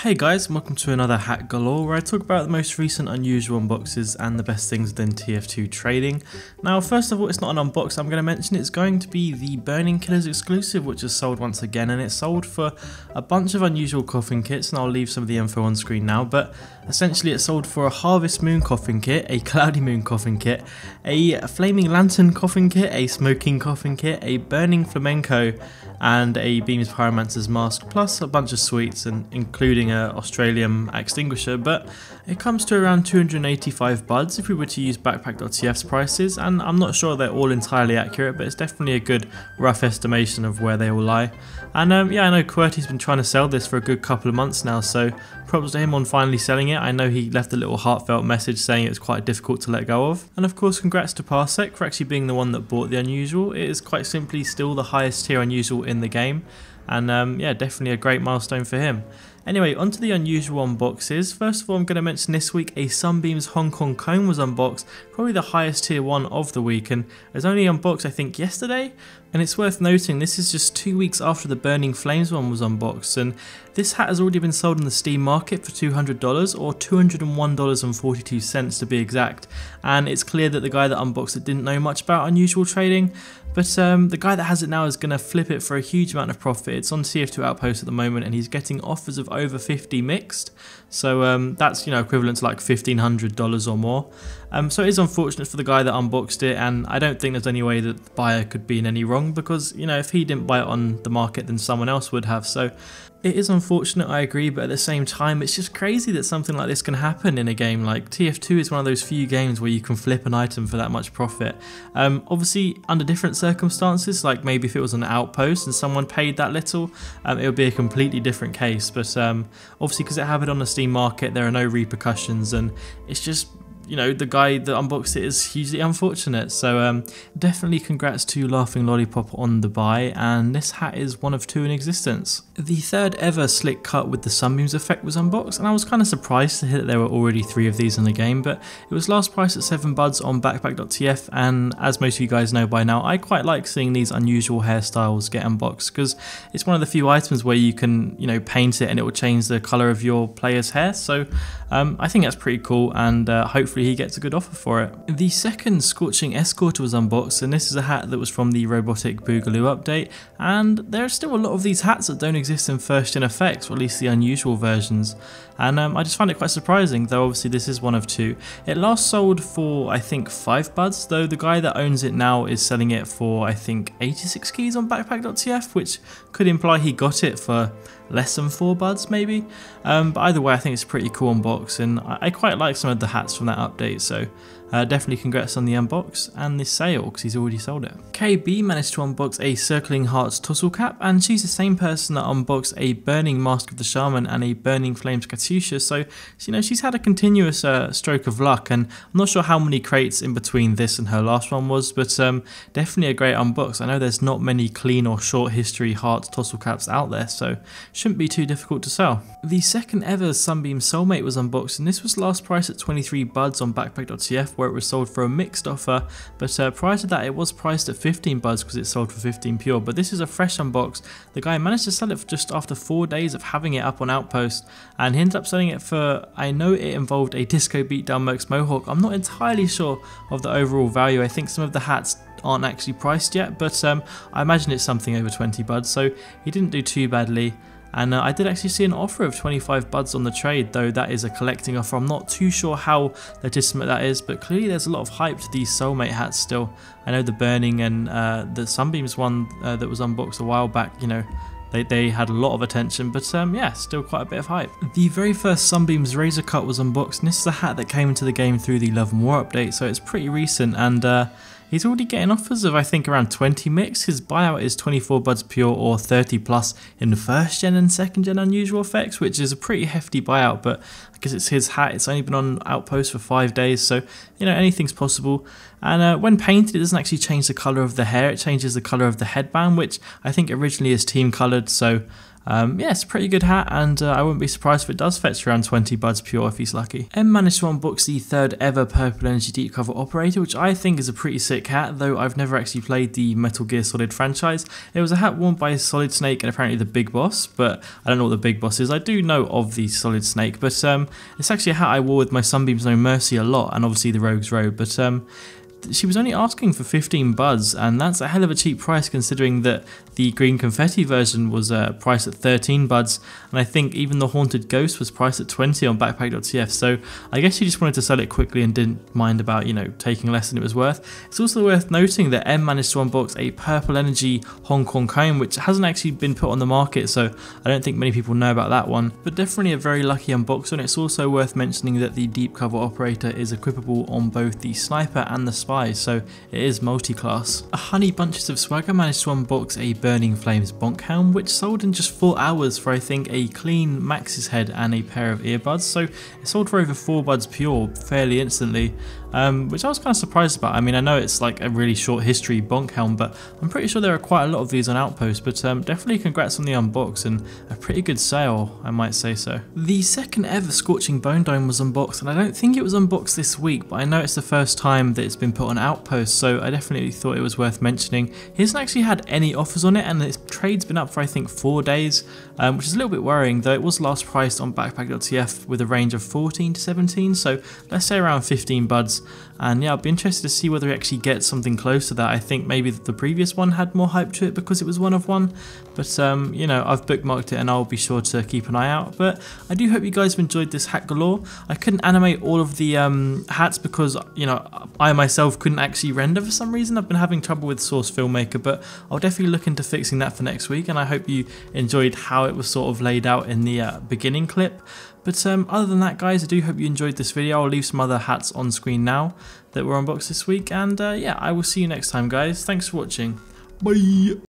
Hey guys, and welcome to another Hack Galore, where I talk about the most recent unusual unboxes and the best things within TF2 trading. Now first of all, it's not an unbox I'm going to mention, it's going to be the Burning Killers exclusive, which is sold once again, and it's sold for a bunch of unusual coffin kits, and I'll leave some of the info on screen now, but essentially it's sold for a Harvest Moon coffin kit, a Cloudy Moon coffin kit, a Flaming Lantern coffin kit, a Smoking coffin kit, a Burning Flamenco, and a Beams Pyromancer's mask, plus a bunch of sweets, and including a Australian extinguisher. But it comes to around 285 buds if we were to use backpack.tf's prices, and I'm not sure they're all entirely accurate, but it's definitely a good rough estimation of where they all lie. And yeah, I know QWERTY's been trying to sell this for a good couple of months now, so props to him on finally selling it. I know he left a little heartfelt message saying it was quite difficult to let go of. And of course, congrats to Parsec for actually being the one that bought the unusual. It is quite simply still the highest tier unusual in the game, and yeah, definitely a great milestone for him. Anyway, onto the unusual unboxes. First of all, I'm going to mention this week a SUNBEAMS Hong Kong cone was unboxed, probably the highest tier one of the week, and it was only unboxed I think yesterday. And it's worth noting this is just 2 weeks after the Burning Flames one was unboxed, and this hat has already been sold in the Steam market for $200 or $201.42 to be exact. And it's clear that the guy that unboxed it didn't know much about unusual trading, but the guy that has it now is going to flip it for a huge amount of profit. It's on TF2 Outpost at the moment, and he's getting offers of over 50 mixed, so that's, you know, equivalent to like $1,500 or more. So it is unfortunate for the guy that unboxed it, and I don't think there's any way that the buyer could be in any wrong, because, you know, if he didn't buy it on the market, then someone else would have. So it is unfortunate, I agree, but at the same time, it's just crazy that something like this can happen in a game. Like, TF2 is one of those few games where you can flip an item for that much profit. Obviously, under different circumstances, like maybe if it was an outpost and someone paid that little, it would be a completely different case. But obviously, because it happened on the Steam market, there are no repercussions, and it's just, you know, the guy that unboxed it is hugely unfortunate. So definitely congrats to Laughing Lollipop on the buy, and this hat is one of two in existence. The third ever slick cut with the Sunbeams effect was unboxed, and I was kind of surprised to hear that there were already 3 of these in the game, but it was last priced at 7 buds on backpack.tf, and as most of you guys know by now, I quite like seeing these unusual hairstyles get unboxed, because it's one of the few items where you can, you know, paint it and it will change the colour of your player's hair. So I think that's pretty cool, and hopefully he gets a good offer for it. The second Scorching Escorter was unboxed, and this is a hat that was from the Robotic Boogaloo update, and there are still a lot of these hats that don't exist in first gen effects, or at least the unusual versions, and I just find it quite surprising, though obviously this is one of 2. It last sold for I think 5 buds, though the guy that owns it now is selling it for I think 86 keys on backpack.tf, which could imply he got it for less than 4 buds maybe, but either way I think it's a pretty cool unbox, and I quite like some of the hats from that update, so definitely congrats on the unbox and this sale, because he's already sold it. KB managed to unbox a Circling Hearts Tussle Cap, and she's the same person that unboxed a Burning Mask of the Shaman and a Burning Flames Katusha, so you know, she's had a continuous stroke of luck, and I'm not sure how many crates in between this and her last one was, but definitely a great unbox. I know there's not many clean or short history Hearts Tussle Caps out there, so shouldn't be too difficult to sell. The second ever SUNBEAMS Soulmate was unboxed, and this was last priced at 23 buds on backpack.tf, where it was sold for a mixed offer, but prior to that it was priced at 15 buds because it sold for 15 pure, but this is a fresh unbox. The guy managed to sell it for just after 4 days of having it up on Outpost, and he ended up selling it for, I know it involved a Disco Beatdown Mercs Mohawk. I'm not entirely sure of the overall value. I think some of the hats aren't actually priced yet, but I imagine it's something over 20 buds, so he didn't do too badly. And I did actually see an offer of 25 buds on the trade, though that is a collecting offer. I'm not too sure how legitimate that is, but clearly there's a lot of hype to these Soulmate hats still. I know the Burning and the Sunbeams one that was unboxed a while back, you know, they had a lot of attention, but yeah, still quite a bit of hype. The very first Sunbeams Razer cut was unboxed, and this is a hat that came into the game through the Love and War update, so it's pretty recent, and he's already getting offers of I think around 20 mix. His buyout is 24 buds pure or 30 plus in the first gen and second gen unusual effects, which is a pretty hefty buyout, but I guess it's his hat. It's only been on Outpost for 5 days, so you know, anything's possible. And when painted, it doesn't actually change the colour of the hair, it changes the colour of the headband, which I think originally is team coloured, so Yeah, it's a pretty good hat, and I wouldn't be surprised if it does fetch around 20 buds pure if he's lucky. M managed to unbox the third ever Purple Energy Deep Cover Operator, which I think is a pretty sick hat, though I've never actually played the Metal Gear Solid franchise. It was a hat worn by Solid Snake and apparently the Big Boss, but I don't know what the Big Boss is. I do know of the Solid Snake, but it's actually a hat I wore with my Sunbeams No Mercy a lot, and obviously the Rogue's Robe, but she was only asking for 15 buds, and that's a hell of a cheap price considering that the green confetti version was priced at 13 buds, and I think even the Haunted Ghost was priced at 20 on backpack.tf, so I guess she just wanted to sell it quickly and didn't mind about, you know, taking less than it was worth. It's also worth noting that M managed to unbox a Purple Energy Hong Kong comb, which hasn't actually been put on the market, so I don't think many people know about that one, but definitely a very lucky unbox, and it's also worth mentioning that the Deep Cover Operator is equipable on both the Sniper and the Spy, so it is multi-class. A Honey Bunches of Swagger managed to unbox a Burning Flames Bonk Helm, which sold in just 4 hours for I think a clean Max's head and a pair of earbuds, so it sold for over 4 buds pure fairly instantly, which I was kind of surprised about. I mean, I know it's like a really short history Bonk Helm, but I'm pretty sure there are quite a lot of these on Outpost, but definitely congrats on the unbox and a pretty good sale, I might say so. The second ever Scorching Bone Dome was unboxed, and I don't think it was unboxed this week, but I know it's the first time that it's been put on Outpost, so I definitely thought it was worth mentioning. He hasn't actually had any offers on it, and its trade's been up for I think 4 days, which is a little bit worrying, though it was last priced on backpack.tf with a range of 14 to 17, so let's say around 15 buds. And yeah, I'll be interested to see whether he actually gets something close to that. I think maybe the previous one had more hype to it because it was one of one, but you know, I've bookmarked it and I'll be sure to keep an eye out. But I do hope you guys have enjoyed this hat galore. I couldn't animate all of the hats because, you know, I myself couldn't actually render for some reason. I've been having trouble with Source Filmmaker, but I'll definitely look into fixing that for next week, and I hope you enjoyed how it was sort of laid out in the beginning clip. But other than that, guys, I do hope you enjoyed this video. I'll leave some other hats on screen now that were unboxed this week, and yeah, I will see you next time, guys. Thanks for watching. Bye!